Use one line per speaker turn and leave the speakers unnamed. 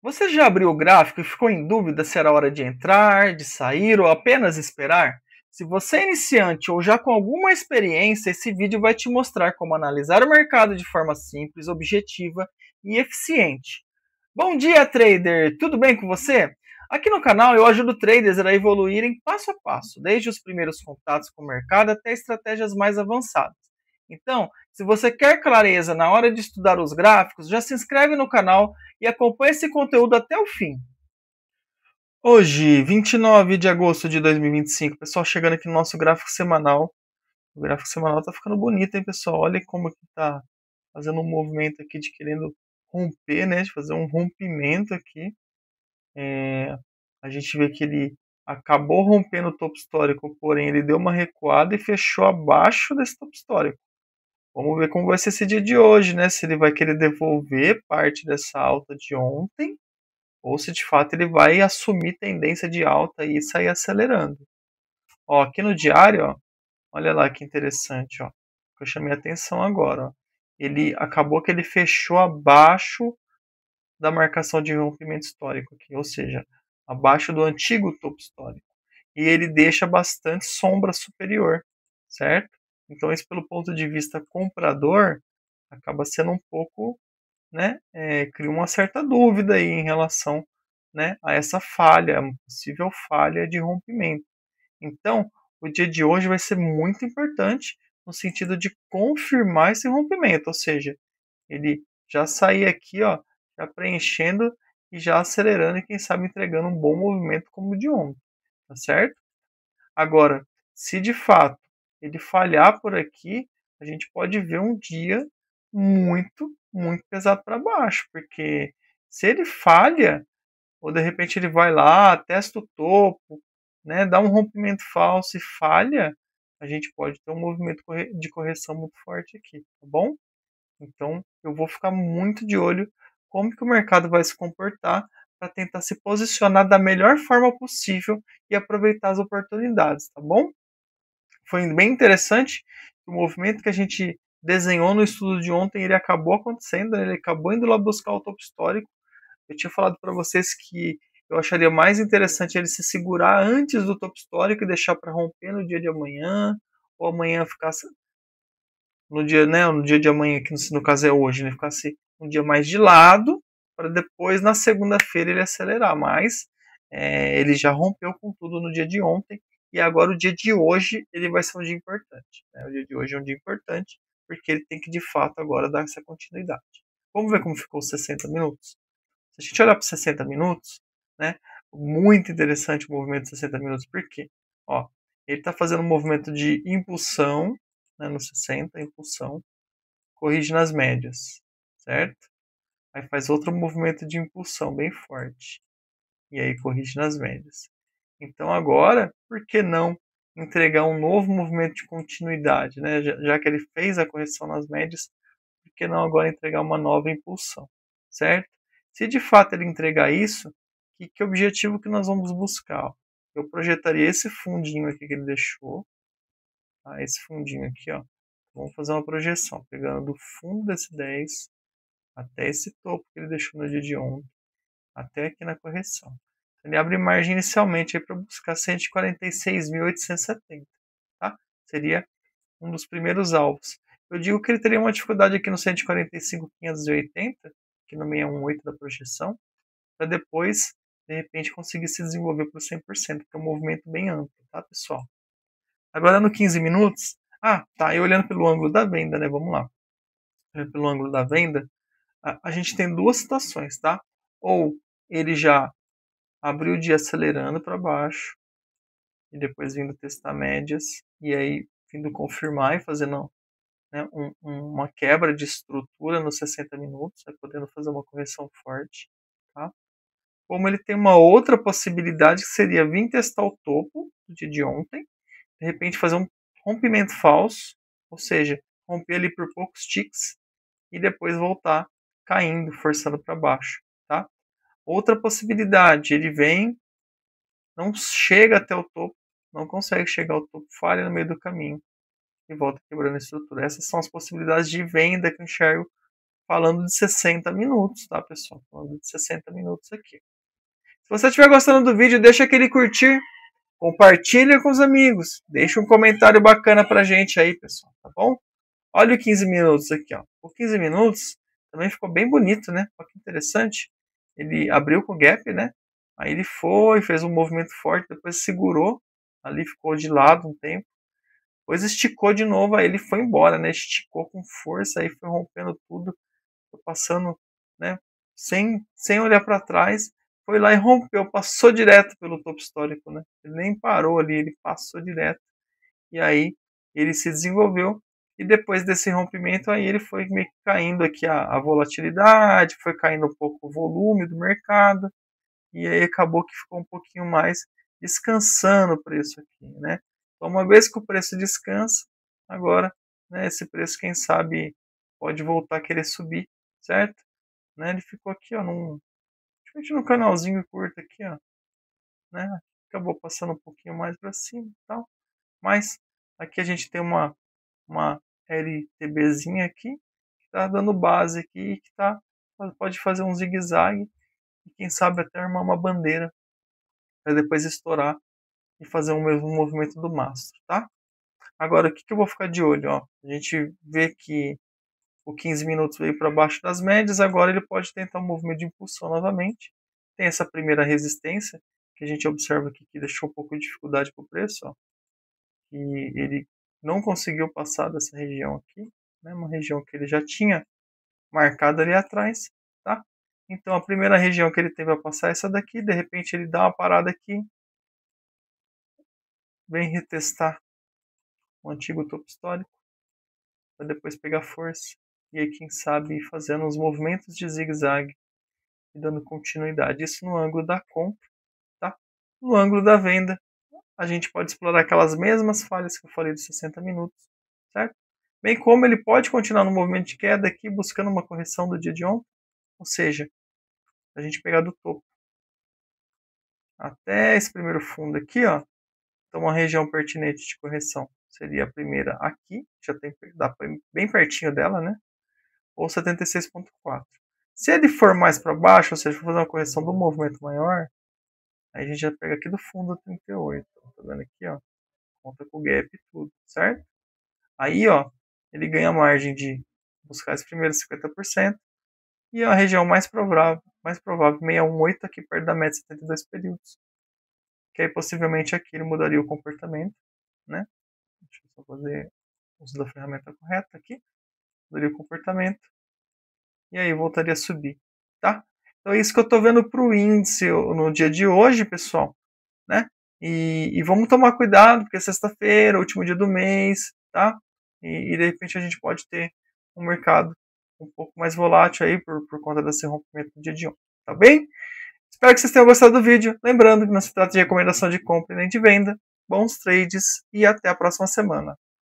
Você já abriu o gráfico e ficou em dúvida se era hora de entrar, de sair ou apenas esperar? Se você é iniciante ou já com alguma experiência, esse vídeo vai te mostrar como analisar o mercado de forma simples, objetiva e eficiente. Bom dia, trader! Tudo bem com você? Aqui no canal eu ajudo traders a evoluírem passo a passo, desde os primeiros contatos com o mercado até estratégias mais avançadas. Então, se você quer clareza na hora de estudar os gráficos, já se inscreve no canal e acompanhe esse conteúdo até o fim. Hoje, 29 de agosto de 2025, pessoal, chegando aqui no nosso gráfico semanal. O gráfico semanal tá ficando bonito, hein, pessoal? Olha como que tá fazendo um movimento aqui de querendo romper, né? De fazer um rompimento aqui. A gente vê que ele acabou rompendo o topo histórico, porém ele deu uma recuada e fechou abaixo desse topo histórico. Vamos ver como vai ser esse dia de hoje, né? Se ele vai querer devolver parte dessa alta de ontem, ou se de fato ele vai assumir tendência de alta e sair acelerando. Ó, aqui no diário, ó, olha lá que interessante, ó. Que eu chamei a atenção agora, ó. Ele acabou que ele fechou abaixo da marcação de rompimento histórico aqui, ou seja, abaixo do antigo topo histórico. E ele deixa bastante sombra superior, certo? Então, isso pelo ponto de vista comprador, acaba sendo um pouco, né, cria uma certa dúvida aí em relação, né, a essa falha, uma possível falha de rompimento. Então, o dia de hoje vai ser muito importante no sentido de confirmar esse rompimento, ou seja, ele já sair aqui, ó, já preenchendo e já acelerando e quem sabe entregando um bom movimento como o de ontem, tá certo? Agora, se de fato ele falhar por aqui, a gente pode ver um dia muito pesado para baixo, porque se ele falha, ou de repente ele vai lá, testa o topo, né, dá um rompimento falso e falha, a gente pode ter um movimento de correção muito forte aqui, tá bom? Então, eu vou ficar muito de olho como que o mercado vai se comportar para tentar se posicionar da melhor forma possível e aproveitar as oportunidades, tá bom? Foi bem interessante o movimento que a gente desenhou no estudo de ontem, ele acabou acontecendo, ele acabou indo lá buscar o topo histórico. Eu tinha falado para vocês que eu acharia mais interessante ele se segurar antes do topo histórico e deixar para romper no dia de amanhã, ou amanhã ficar no dia, né, no dia de amanhã, que no caso é hoje, né, ficasse um dia mais de lado, para depois na segunda-feira ele acelerar, mas ele já rompeu com tudo no dia de ontem, e agora o dia de hoje ele vai ser um dia importante. Né? O dia de hoje é um dia importante, porque ele tem que de fato agora dar essa continuidade. Vamos ver como ficou os 60 minutos? Se a gente olhar para os 60 minutos, né, muito interessante o movimento de 60 minutos, por quê? Ó, ele está fazendo um movimento de impulsão, né, no 60, impulsão, corrige nas médias, certo? Aí faz outro movimento de impulsão bem forte, e aí corrige nas médias. Então agora, por que não entregar um novo movimento de continuidade, né? Já que ele fez a correção nas médias, por que não agora entregar uma nova impulsão, certo? Se de fato ele entregar isso, que objetivo que nós vamos buscar? Eu projetaria esse fundinho aqui que ele deixou, tá? Esse fundinho aqui, ó. Vamos fazer uma projeção, pegando do fundo desse 10 até esse topo que ele deixou no dia de ontem, até aqui na correção. Ele abre margem inicialmente para buscar 146.870, tá? Seria um dos primeiros alvos. Eu digo que ele teria uma dificuldade aqui no 145.580, aqui no 618 da projeção, para depois, de repente, conseguir se desenvolver para o 100%, que é um movimento bem amplo, tá, pessoal? Agora no 15 minutos, tá, e olhando pelo ângulo da venda, né, vamos lá. Olhando pelo ângulo da venda, a gente tem duas situações, tá? Ou ele já abriu o dia acelerando para baixo, e depois vindo testar médias, e aí vindo confirmar e fazendo, né, uma quebra de estrutura nos 60 minutos, podendo fazer uma correção forte, tá? Como ele tem uma outra possibilidade que seria vir testar o topo do dia de ontem, de repente fazer um rompimento falso, ou seja, romper ali por poucos ticks e depois voltar caindo, forçando para baixo, tá? Outra possibilidade, ele vem, não chega até o topo, não consegue chegar ao topo, falha no meio do caminho e volta quebrando a estrutura. Essas são as possibilidades de venda que eu enxergo falando de 60 minutos, tá, pessoal? Falando de 60 minutos aqui. Se você estiver gostando do vídeo, deixa aquele curtir, compartilha com os amigos, deixa um comentário bacana pra gente aí, pessoal, tá bom? Olha o 15 minutos aqui, ó. O 15 minutos também ficou bem bonito, né? Olha que interessante. Ele abriu com o gap, né? Aí ele foi, fez um movimento forte, depois segurou, ali ficou de lado um tempo. Depois esticou de novo, aí ele foi embora, né? Esticou com força, aí foi rompendo tudo, foi passando, né? Sem olhar para trás, foi lá e rompeu, passou direto pelo topo histórico, né? Ele nem parou ali, ele passou direto. E aí ele se desenvolveu. E depois desse rompimento, aí ele foi meio que caindo aqui a volatilidade, foi caindo um pouco o volume do mercado. E aí acabou que ficou um pouquinho mais descansando o preço aqui, né? Então, uma vez que o preço descansa, agora, né, esse preço, quem sabe, pode voltar a querer subir, certo? Né, ele ficou aqui, ó, num canalzinho curto aqui, ó, né? Acabou passando um pouquinho mais para cima e tal. Mas aqui a gente tem uma LTBzinha aqui, que está dando base aqui, que pode fazer um zigue-zague, e quem sabe até armar uma bandeira, para depois estourar e fazer o mesmo movimento do mastro, tá? Agora, o que eu vou ficar de olho? Ó? A gente vê que o 15 minutos veio para baixo das médias, agora ele pode tentar um movimento de impulsão novamente. Tem essa primeira resistência, que a gente observa aqui, que deixou um pouco de dificuldade para o preço, ó, que ele não conseguiu passar dessa região aqui, né, uma região que ele já tinha marcado ali atrás, tá? Então, a primeira região que ele teve a passar é essa daqui, de repente ele dá uma parada aqui, vem retestar o antigo topo histórico, para depois pegar força, e aí quem sabe ir fazendo uns movimentos de zigue-zague e dando continuidade. Isso no ângulo da compra, tá? No ângulo da venda, a gente pode explorar aquelas mesmas falhas que eu falei de 60 minutos, certo? Bem como ele pode continuar no movimento de queda aqui, buscando uma correção do dia de ontem, ou seja, a gente pegar do topo até esse primeiro fundo aqui, ó, então uma região pertinente de correção seria a primeira aqui, já tem bem pertinho dela, né? Ou 76,4. Se ele for mais para baixo, ou seja, for fazer uma correção do movimento maior, aí a gente já pega aqui do fundo 38. Tá vendo aqui, ó? Conta com o gap e tudo, certo? Aí, ó, ele ganha margem de buscar esse primeiro 50%. E a região mais provável 618 aqui perto da média de 72 períodos. Que aí possivelmente aqui ele mudaria o comportamento, né? Deixa eu só fazer uso da ferramenta correta aqui. Mudaria o comportamento. E aí voltaria a subir, tá? Então é isso que eu estou vendo para o índice no dia de hoje, pessoal, né? E vamos tomar cuidado, porque é sexta-feira, último dia do mês, tá? E de repente a gente pode ter um mercado um pouco mais volátil aí por conta desse rompimento no dia de ontem, tá bem? Espero que vocês tenham gostado do vídeo. Lembrando que não se trata de recomendação de compra nem de venda. Bons trades e até a próxima semana.